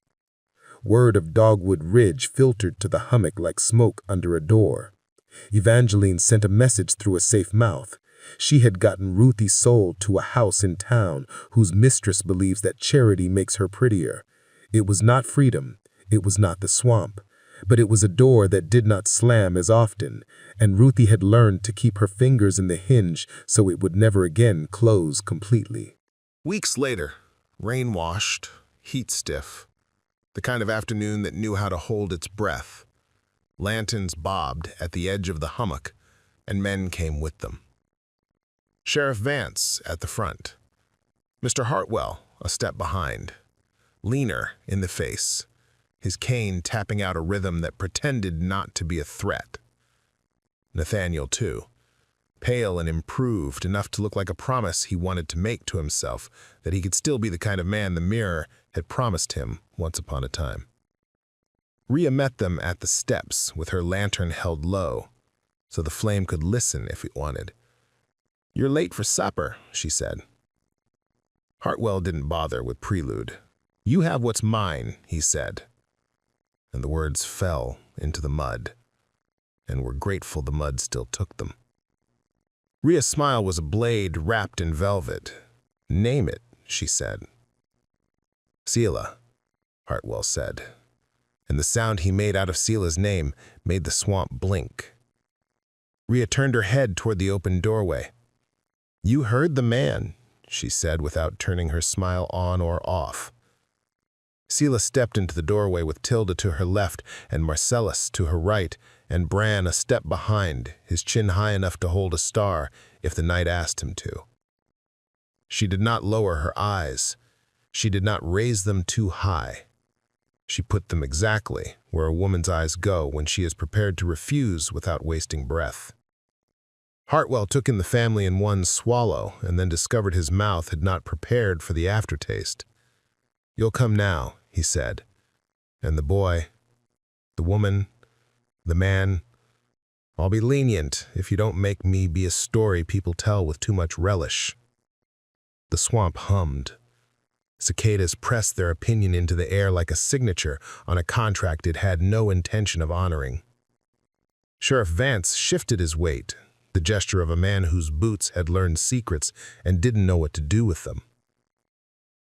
S3: Word of Dogwood Ridge filtered to the hummock like smoke under a door. Evangeline sent a message through a safe mouth. She had gotten Ruthie sold to a house in town whose mistress believes that charity makes her prettier. It was not freedom. It was not the swamp. But it was a door that did not slam as often, and Ruthie had learned to keep her fingers in the hinge so it would never again close completely.
S1: Weeks later, rain-washed, heat-stiff, the kind of afternoon that knew how to hold its breath. Lanterns bobbed at the edge of the hummock, and men came with them. Sheriff Vance at the front. Mr. Hartwell a step behind, leaner in the face, his cane tapping out a rhythm that pretended not to be a threat. Nathaniel, too, pale and improved enough to look like a promise he wanted to make to himself that he could still be the kind of man the mirror had promised him once upon a time. Rhea met them at the steps with her lantern held low, so the flame could listen if it wanted. "You're late for supper," she said. Hartwell didn't bother with prelude. "You have what's mine," he said. And the words fell into the mud, and were grateful the mud still took them. Rhea's smile was a blade wrapped in velvet. "Name it," she said. "Selah," Hartwell said, and the sound he made out of Selah's name made the swamp blink. Rhea turned her head toward the open doorway. "You heard the man," she said without turning her smile on or off. Selah stepped into the doorway with Tilda to her left and Marcellus to her right, and Bran a step behind, his chin high enough to hold a star if the night asked him to. She did not lower her eyes. She did not raise them too high. She put them exactly where a woman's eyes go when she is prepared to refuse without wasting breath.
S3: Hartwell took in the family in one swallow and then discovered his mouth had not prepared for the aftertaste. "You'll come now," he said. "And the boy, the woman, the man, I'll be lenient if you don't make me be a story people tell with too much relish." The swamp hummed. Cicadas pressed their opinion into the air like a signature on a contract it had no intention of honoring. Sheriff Vance shifted his weight, the gesture of a man whose boots had learned secrets and didn't know what to do with them.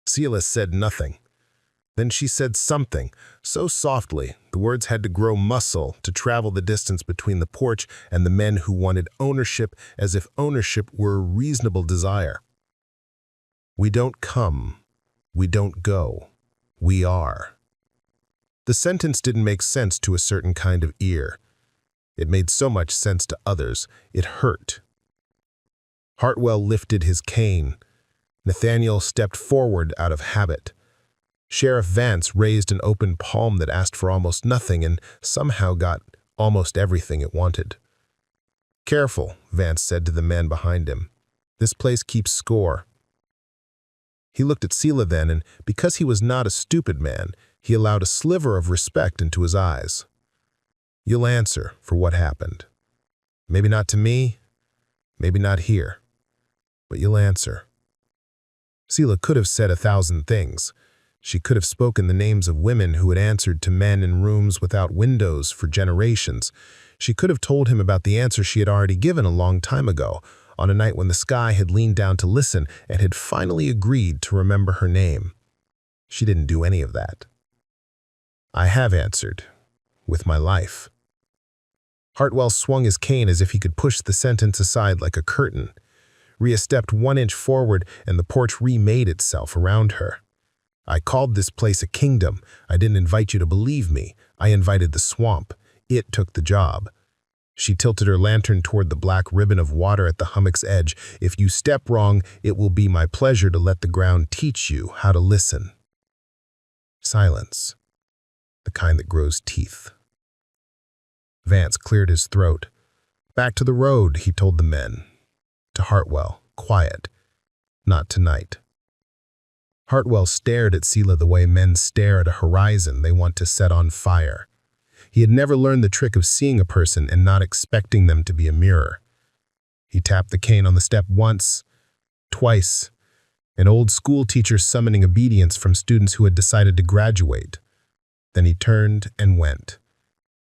S3: Selah said nothing. Then she said something, so softly the words had to grow muscle to travel the distance between the porch and the men who wanted ownership as if ownership were a reasonable desire. "We don't come. We don't go. We are." The sentence didn't make sense to a certain kind of ear. It made so much sense to others, it hurt. Hartwell lifted his cane. Nathaniel stepped forward out of habit. Sheriff Vance raised an open palm that asked for almost nothing and somehow got almost everything it wanted. "Careful," Vance said to the man behind him. "This place keeps score." He looked at Selah then, and because he was not a stupid man, he allowed a sliver of respect into his eyes. "You'll answer for what happened. Maybe not to me, maybe not here, but you'll answer." Selah could have said 1,000 things. She could have spoken the names of women who had answered to men in rooms without windows for generations. She could have told him about the answer she had already given a long time ago, on a night when the sky had leaned down to listen and had finally agreed to remember her name. She didn't do any of that. "I have answered, with my life." Hartwell swung his cane as if he could push the sentence aside like a curtain. Rhea stepped 1 inch forward and the porch remade itself around her. "I called this place a kingdom. I didn't invite you to believe me. I invited the swamp. It took the job." She tilted her lantern toward the black ribbon of water at the hummock's edge. "If you step wrong, it will be my pleasure to let the ground teach you how to listen." Silence. The kind that grows teeth. Vance cleared his throat. "Back to the road," he told the men. To Hartwell, "Quiet. Not tonight." Hartwell stared at Selah the way men stare at a horizon they want to set on fire. He had never learned the trick of seeing a person and not expecting them to be a mirror. He tapped the cane on the step once, twice, an old school teacher summoning obedience from students who had decided to graduate. Then he turned and went,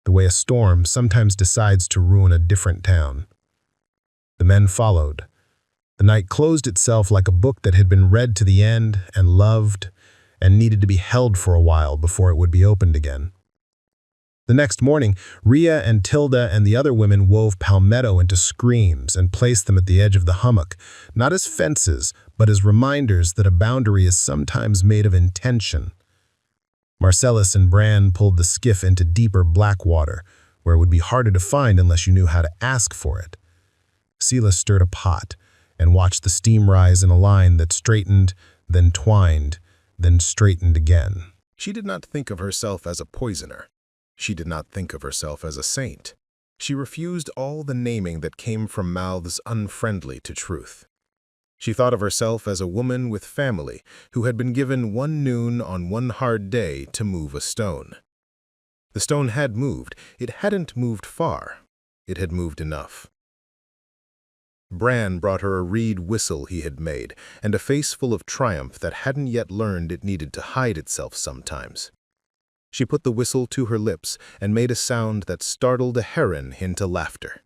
S3: the way a storm sometimes decides to ruin a different town. The men followed. The night closed itself like a book that had been read to the end and loved and needed to be held for a while before it would be opened again. The next morning, Rhea and Tilda and the other women wove palmetto into screens and placed them at the edge of the hummock, not as fences, but as reminders that a boundary is sometimes made of intention. Marcellus and Bran pulled the skiff into deeper black water, where it would be harder to find unless you knew how to ask for it. Selah stirred a pot and watched the steam rise in a line that straightened, then twined, then straightened again.
S2: She did not think of herself as a poisoner. She did not think of herself as a saint. She refused all the naming that came from mouths unfriendly to truth. She thought of herself as a woman with family who had been given 1 noon on 1 hard day to move a stone. The stone had moved. It hadn't moved far. It had moved enough. Bran brought her a reed whistle he had made, and a face full of triumph that hadn't yet learned it needed to hide itself sometimes. She put the whistle to her lips and made a sound that startled a heron into laughter.